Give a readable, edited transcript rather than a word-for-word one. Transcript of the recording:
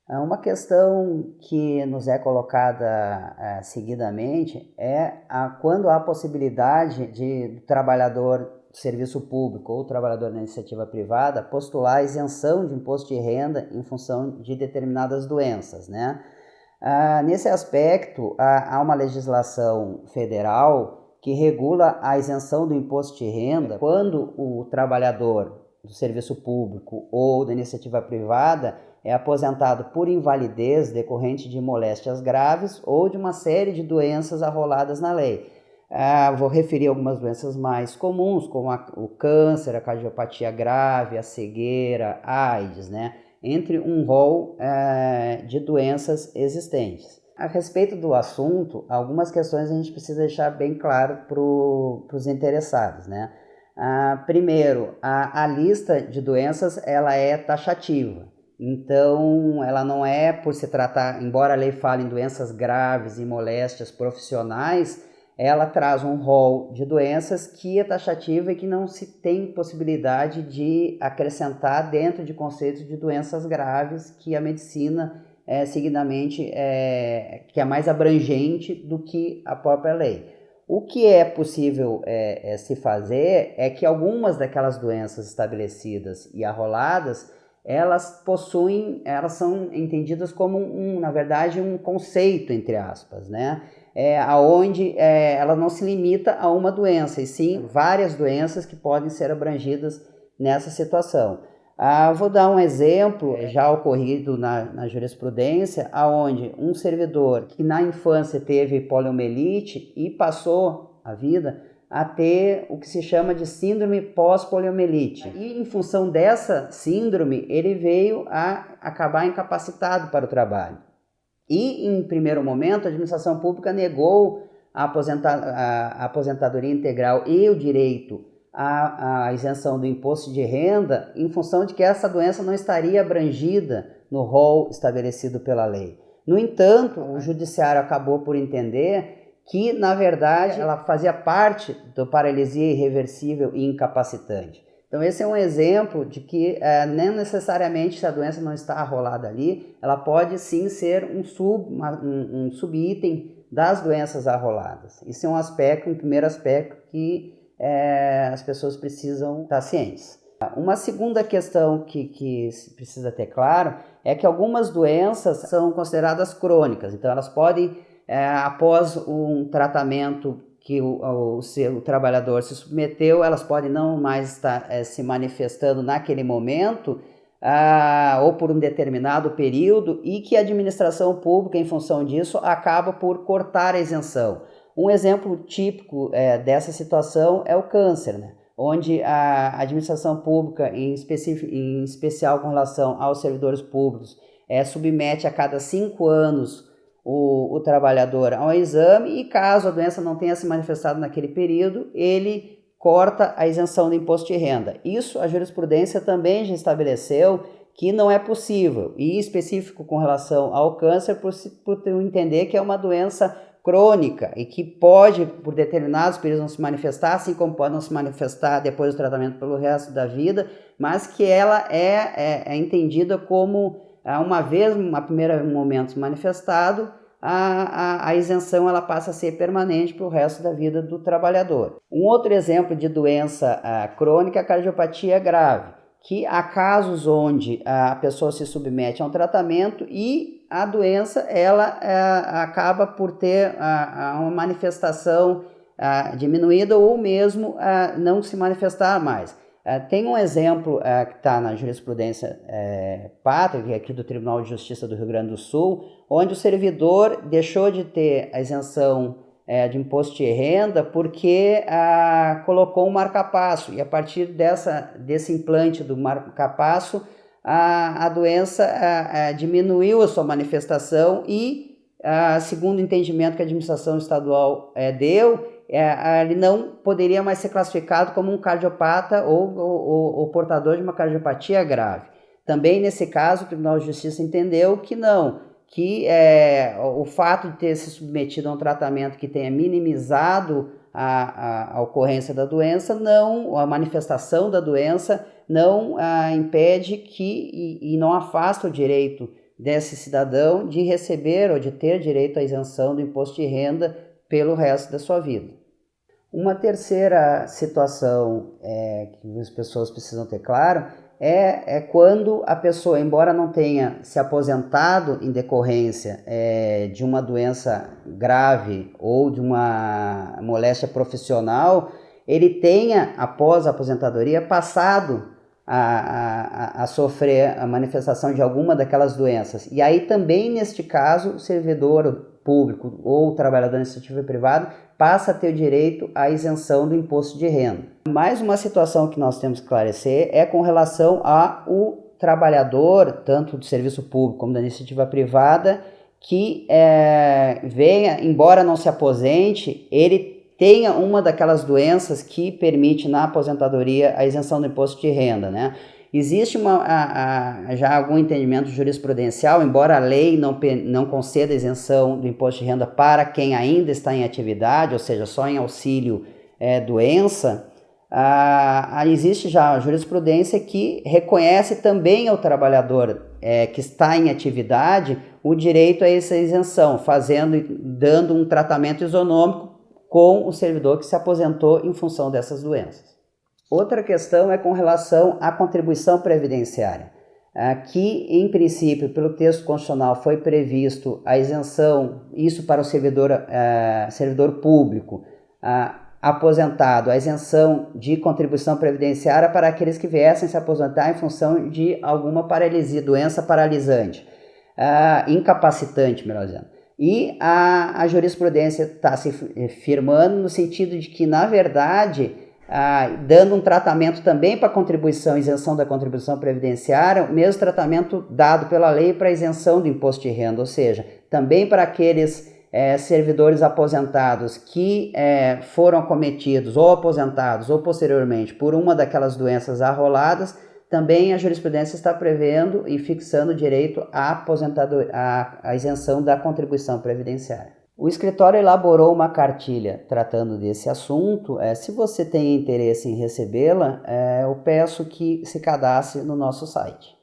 Uma questão que nos é colocada seguidamente quando há possibilidade de trabalhador do serviço público ou trabalhador da iniciativa privada postular isenção de imposto de renda em função de determinadas doenças, né? Nesse aspecto, há uma legislação federal que regula a isenção do imposto de renda quando o trabalhador do serviço público ou da iniciativa privada é aposentado por invalidez decorrente de moléstias graves ou de uma série de doenças arroladas na lei. Vou referir algumas doenças mais comuns, como o câncer, a cardiopatia grave, a cegueira, a AIDS, né? Entre um rol de doenças existentes. A respeito do assunto, algumas questões a gente precisa deixar bem claro para os interessados, né? Primeiro, a lista de doenças ela é taxativa. Então, ela não é por se tratar, embora a lei fale em doenças graves e moléstias profissionais, ela traz um rol de doenças que é taxativa e que não se tem possibilidade de acrescentar dentro de conceitos de doenças graves que a medicina seguidamente que é mais abrangente do que a própria lei. O que é possível se fazer é que algumas daquelas doenças estabelecidas e arroladas elas são entendidas como na verdade, um conceito, entre aspas, né? Onde ela não se limita a uma doença, e sim várias doenças que podem ser abrangidas nessa situação. Vou dar um exemplo já ocorrido na jurisprudência, onde um servidor que na infância teve poliomielite e passou a vida a ter o que se chama de síndrome pós-poliomielite. E em função dessa síndrome, ele veio a acabar incapacitado para o trabalho. E em primeiro momento, a administração pública negou a aposentadoria integral e o direito à isenção do imposto de renda em função de que essa doença não estaria abrangida no rol estabelecido pela lei. No entanto, o judiciário acabou por entender que, na verdade, ela fazia parte da paralisia irreversível e incapacitante. Então, esse é um exemplo de que nem necessariamente, se a doença não está arrolada ali, ela pode sim ser um subitem das doenças arroladas. Isso é um primeiro aspecto que as pessoas precisam estar cientes. Uma segunda questão que se precisa ter claro é que algumas doenças são consideradas crônicas, então elas podem após um tratamento que o trabalhador se submeteu, elas podem não mais estar se manifestando naquele momento ou por um determinado período, e que a administração pública, em função disso, acaba por cortar a isenção. Um exemplo típico dessa situação é o câncer, né? Onde a administração pública, em especial com relação aos servidores públicos, submete a cada 5 anos o trabalhador ao exame, e caso a doença não tenha se manifestado naquele período, ele corta a isenção do imposto de renda. Isso a jurisprudência também já estabeleceu que não é possível, e específico com relação ao câncer, por entender que é uma doença crônica e que pode, por determinados períodos, não se manifestar, assim como pode não se manifestar depois do tratamento pelo resto da vida, mas que ela é entendida como uma vez, no primeiro momento manifestado, a isenção ela passa a ser permanente para o resto da vida do trabalhador. Um outro exemplo de doença crônica é a cardiopatia grave, que há casos onde a pessoa se submete a um tratamento e a doença ela acaba por ter uma manifestação diminuída ou mesmo não se manifestar mais. Tem um exemplo que está na jurisprudência pátria, aqui do Tribunal de Justiça do Rio Grande do Sul, onde o servidor deixou de ter a isenção de imposto de renda porque colocou um marca-passo, e a partir desse implante do marca-passo, a doença diminuiu a sua manifestação e, segundo o entendimento que a administração estadual deu, ele não poderia mais ser classificado como um cardiopata ou portador de uma cardiopatia grave. Também nesse caso, o Tribunal de Justiça entendeu que não, que o fato de ter se submetido a um tratamento que tenha minimizado a ocorrência da doença, a manifestação da doença, não impede e não afasta o direito desse cidadão de receber ou de ter direito à isenção do imposto de renda pelo resto da sua vida. Uma terceira situação que as pessoas precisam ter claro é quando a pessoa, embora não tenha se aposentado em decorrência de uma doença grave ou de uma moléstia profissional, ele tenha, após a aposentadoria, passado a sofrer a manifestação de alguma daquelas doenças. E aí também, neste caso, o servidor público ou o trabalhador iniciativa privada passa a ter o direito à isenção do imposto de renda. Mais uma situação que nós temos que esclarecer é com relação ao trabalhador, tanto do serviço público como da iniciativa privada, que venha, embora não se aposente, ele tenha uma daquelas doenças que permite na aposentadoria a isenção do imposto de renda, né? Existe já algum entendimento jurisprudencial, embora a lei não conceda isenção do imposto de renda para quem ainda está em atividade, ou seja, só em auxílio doença, existe já a jurisprudência que reconhece também ao trabalhador que está em atividade o direito a essa isenção, dando um tratamento isonômico com o servidor que se aposentou em função dessas doenças. Outra questão é com relação à contribuição previdenciária, que, em princípio, pelo texto constitucional foi previsto a isenção, isso para o servidor público aposentado, a isenção de contribuição previdenciária para aqueles que viessem se aposentar em função de alguma paralisia, doença paralisante, incapacitante, melhor dizendo. E a jurisprudência está se firmando no sentido de que, na verdade, dando um tratamento também para a isenção da contribuição previdenciária, o mesmo tratamento dado pela lei para a isenção do imposto de renda, ou seja, também para aqueles servidores aposentados que foram acometidos ou aposentados ou posteriormente por uma daquelas doenças arroladas, também a jurisprudência está prevendo e fixando o direito à isenção da contribuição previdenciária. O escritório elaborou uma cartilha tratando desse assunto. Se você tem interesse em recebê-la, eu peço que se cadastre no nosso site.